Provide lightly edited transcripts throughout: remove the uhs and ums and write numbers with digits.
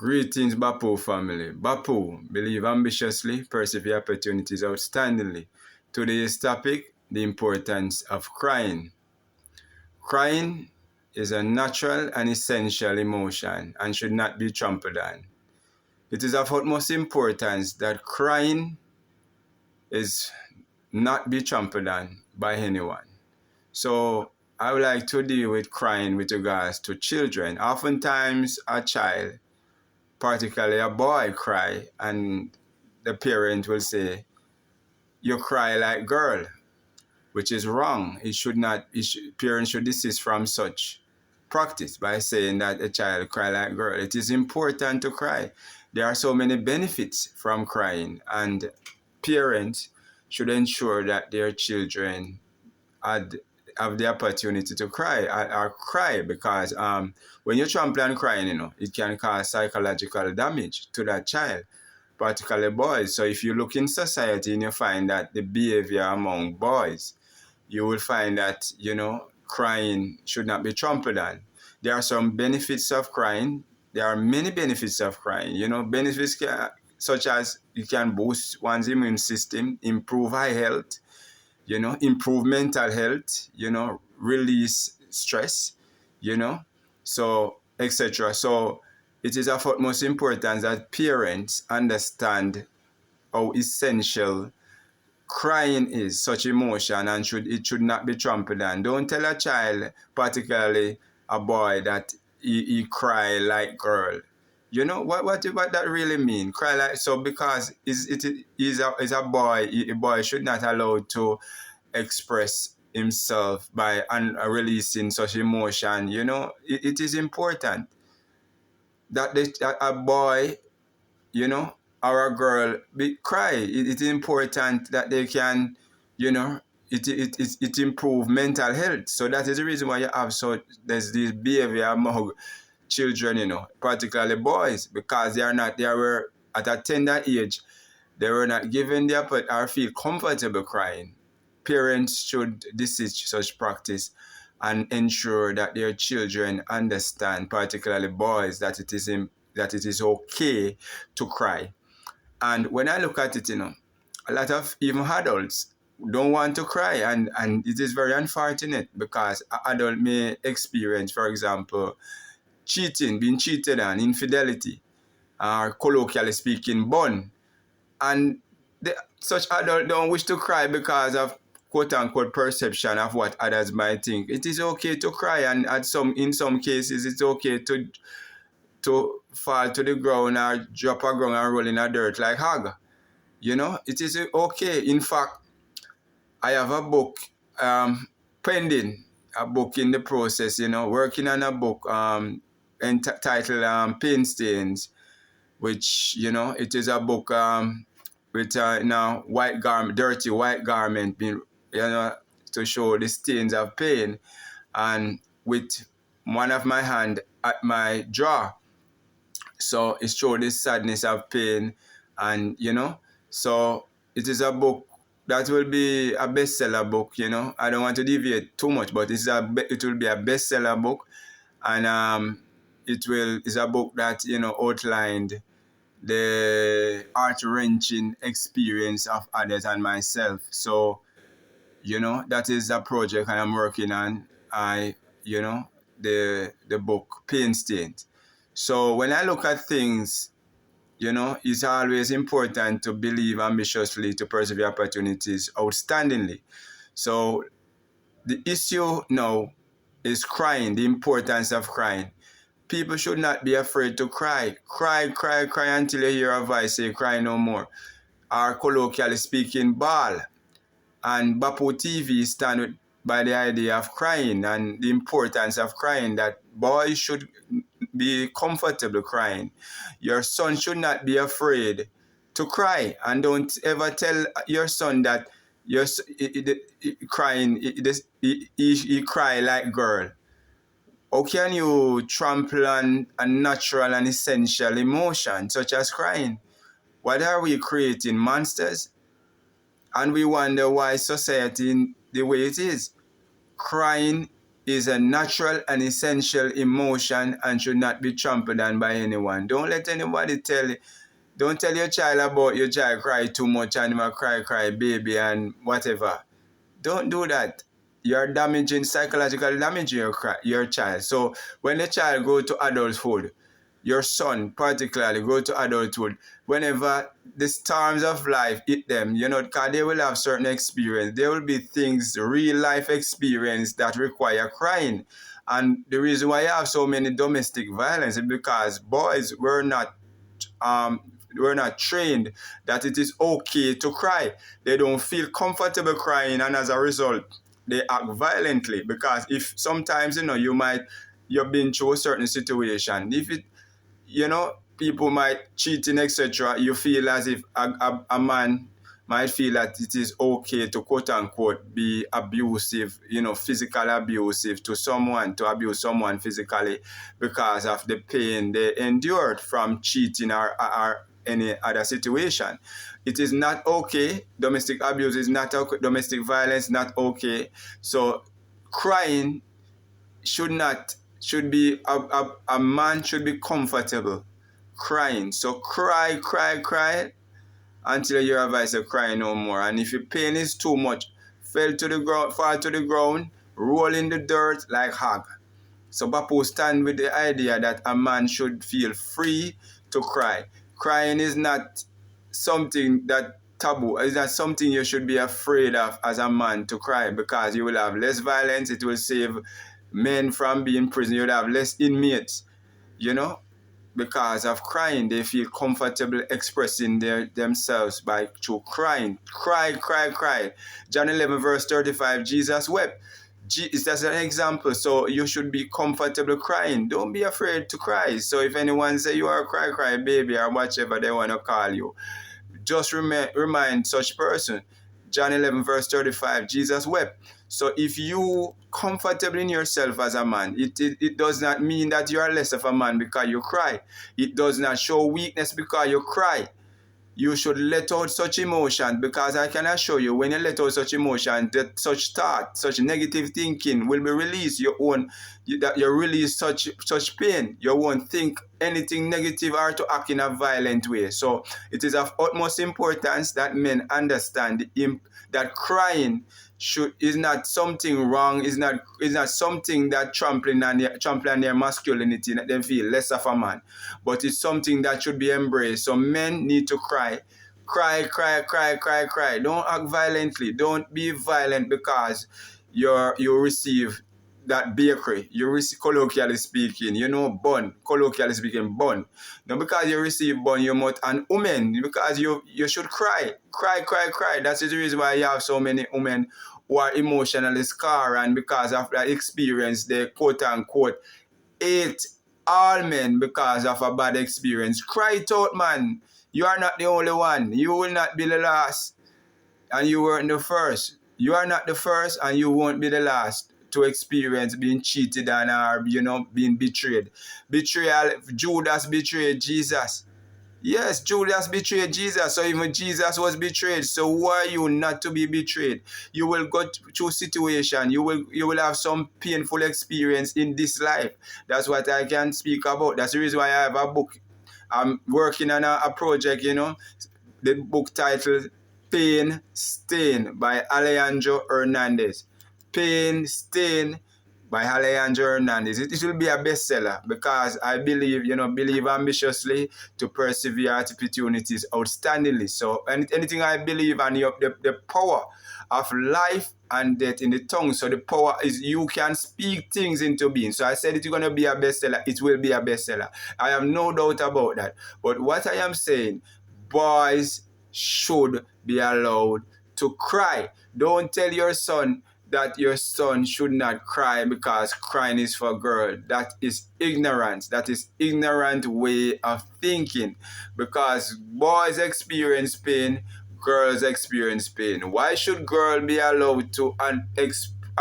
Greetings, Bapu family. Bapu, believe ambitiously, persevere opportunities outstandingly. Today's topic, the importance of crying. Crying is a natural and essential emotion and should not be trampled on. It is of utmost importance that crying is not be trampled on by anyone. So I would like to deal with crying with regards to children. Oftentimes a child, particularly a boy, cry and the parent will say, you cry like girl, which is wrong. It should not, parents should desist from such practice by saying that a child cry like girl. It is important to cry. There are so many benefits from crying, and parents should ensure that their children have the opportunity to cry or cry, because when you trample on crying, it can cause psychological damage to that child, particularly boys. So if you look in society and you find that the behavior among boys, you will find that, crying should not be trampled on. There are some benefits of crying. There are many benefits of crying. Benefits such as it can boost one's immune system, improve eye health, improve mental health, release stress, so etc. So it is of utmost importance that parents understand how essential crying is, such emotion, and it should not be trampled on. Don't tell a child, particularly a boy, that he cry like girl. What that really mean? Cry like, so because is a boy, a boy should not allowed to express himself by releasing such emotion. It is important that a boy, or a girl cry. It is important that they can, it improve mental health. So that is the reason why there's this behavior among children, particularly boys, because they were at a tender age, they were not given the or feel comfortable crying. Parents should desist such practice and ensure that their children understand, particularly boys, that it is okay to cry. And when I look at it, a lot of even adults don't want to cry, and it is very unfortunate, because an adult may experience, for example, cheating, being cheated on, infidelity, or colloquially speaking, bun. And such adults don't wish to cry because of quote-unquote perception of what others might think. It is okay to cry, and in some cases it's okay to fall to the ground or drop a ground and roll in a dirt like hog. It is okay. In fact, I have a book pending, a book in the process, working on a book entitled Pain Stains, which, it is a book with white garment, dirty white garment, being, to show the stains of pain, and with one of my hand at my jaw. So it shows the sadness of pain, and so it is a book that will be a bestseller book. I don't want to deviate too much, but it will be a bestseller book, and it's a book that outlined the heart-wrenching experience of others and myself. So that is a project I am working on. The book Pain Stains. So when I look at things, it's always important to believe ambitiously, to persevere opportunities outstandingly. So the issue now is crying, the importance of crying. People should not be afraid to cry. Cry, cry, cry until you hear a voice say, cry no more. Or colloquially speaking, bawl. And Bapu TV stand by the idea of crying and the importance of crying, that boys should be comfortable crying. Your son should not be afraid to cry, and don't ever tell your son that crying, he cry like girl. How can you trample on a natural and essential emotion such as crying? What are we creating, monsters? And we wonder why society the way it is. Crying is a natural and essential emotion and should not be trampled on by anyone. Don't let anybody don't tell your child about your child cry too much and cry baby and whatever. Don't do that. You're damaging, psychologically damaging your child. So when the child go to adulthood, your son particularly go to adulthood, whenever the storms of life hit them, because they will have certain experience. There will be things, real life experience that require crying. And the reason why you have so many domestic violence is because boys were not trained that it is okay to cry. They don't feel comfortable crying, and as a result, they act violently. Because if sometimes you've been through a certain situation, if it people might cheating, etc., you feel as if a man might feel that it is okay to quote unquote be abusive, physical abusive to someone, to abuse someone physically because of the pain they endured from cheating or any other situation. It is not okay. Domestic abuse is not okay. Domestic violence not okay. So crying should be a man should be comfortable crying. So cry until you realize to cry no more. And if your pain is too much, fall to the ground, roll in the dirt like hog. So Bapu stand with the idea that a man should feel free to cry. Crying is not something that taboo. It's not something you should be afraid of as a man to cry, because you will have less violence. It will save men from being in prison. You will have less inmates, because of crying. They feel comfortable expressing themselves through crying. Cry. John 11 verse 35, Jesus wept. That's an example. So you should be comfortable crying. Don't be afraid to cry. So if anyone say you are a cry baby or whatever they want to call you, just remind such person. John 11 verse 35, Jesus wept. So if you comfortable in yourself as a man, it does not mean that you are less of a man because you cry. It does not show weakness because you cry. You should let out such emotion, because I can assure you, when you let out such emotion, that such thought, such negative thinking will be released. You release such pain. You won't think anything negative or to act in a violent way. So it is of utmost importance that men understand that crying is not something wrong, is not something that trampling on their masculinity, that they feel less of a man, but it's something that should be embraced. So men need to cry. Don't act violently. Don't be violent because you receive that bakery. You receive, colloquially speaking, bun. Colloquially speaking, bun. Not because you receive bun, you must, and women, because you should cry. That's the reason why you have so many women who are emotionally scarred, and because of that experience, they quote unquote hate all men because of a bad experience. Cry it out, man. You are not the only one. You will not be the last, and you weren't the first. You are not the first, and you won't be the last to experience being cheated on or being betrayed. Betrayal. Judas betrayed Jesus. Yes, Judas betrayed Jesus, so even Jesus was betrayed. So who are you not to be betrayed? You will go through situation. You will have some painful experience in this life. That's what I can speak about. That's the reason why I have a book. I'm working on a project, the book titled Pain Stain by Alejandro Hernandez. Pain Stain by Alejandro Hernandez. It will be a bestseller, because I believe ambitiously to persevere at opportunities outstandingly. So anything I believe, and the power of life and death in the tongue. So the power is you can speak things into being. So I said it's going to be a bestseller. It will be a bestseller. I have no doubt about that. But what I am saying, boys should be allowed to cry. Don't tell your son that your son should not cry because crying is for girls. That is ignorance. That is ignorant way of thinking, because boys experience pain, girls experience pain. Why should girls be allowed to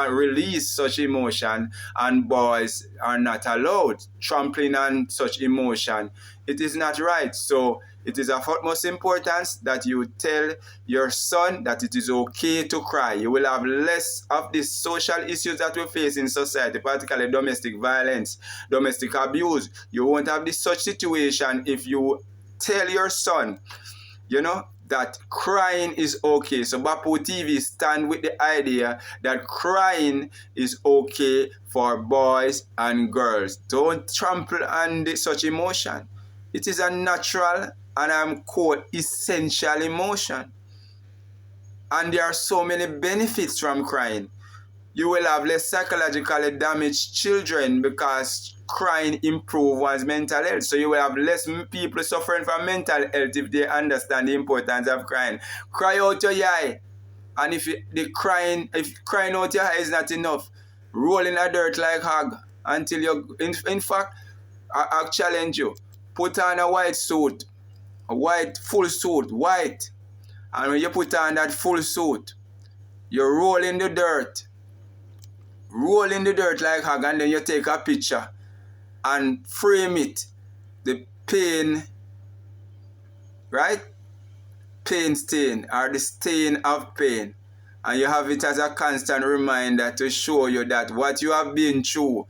release such emotion and boys are not allowed? Trampling on such emotion It is not right. So it is of utmost importance that you tell your son that it is okay to cry. You will have less of these social issues that we face in society, particularly domestic violence, domestic abuse. You won't have this such situation if you tell your son, that crying is okay. So Bapu TV stand with the idea that crying is okay for boys and girls. Don't trample on such emotion. It is a natural and I'm quote essential emotion. And there are so many benefits from crying. You will have less psychologically damaged children because crying improves one's mental health. So you will have less people suffering from mental health if they understand the importance of crying. Cry out your eye. And if crying out your eye is not enough, roll in the dirt like hog until you, in fact, I challenge you. Put on a white suit, a white full suit, white. And when you put on that full suit, you roll in the dirt. Roll in the dirt like hog, and then you take a picture and frame it. The pain, right? Pain stain, or the stain of pain. And you have it as a constant reminder to show you that what you have been through,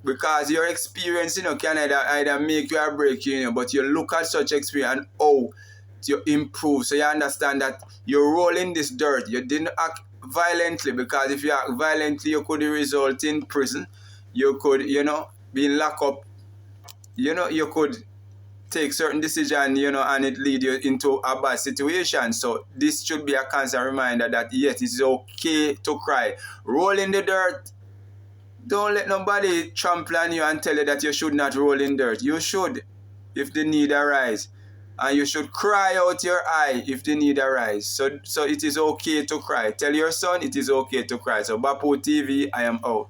because your experience, can either make you or break you, but you look at such experience and how you improve. So you understand that you're rolling this dirt. You didn't act violently, because if you act violently, you could result in prison. You could, be locked up. You could take certain decisions, and it lead you into a bad situation. So this should be a constant reminder that yes, it's okay to cry. Roll in the dirt. Don't let nobody trample on you and tell you that you should not roll in dirt. You should, if the need arise. And you should cry out your eye if the need arise. So it is okay to cry. Tell your son it is okay to cry. So Bapu TV, I am out.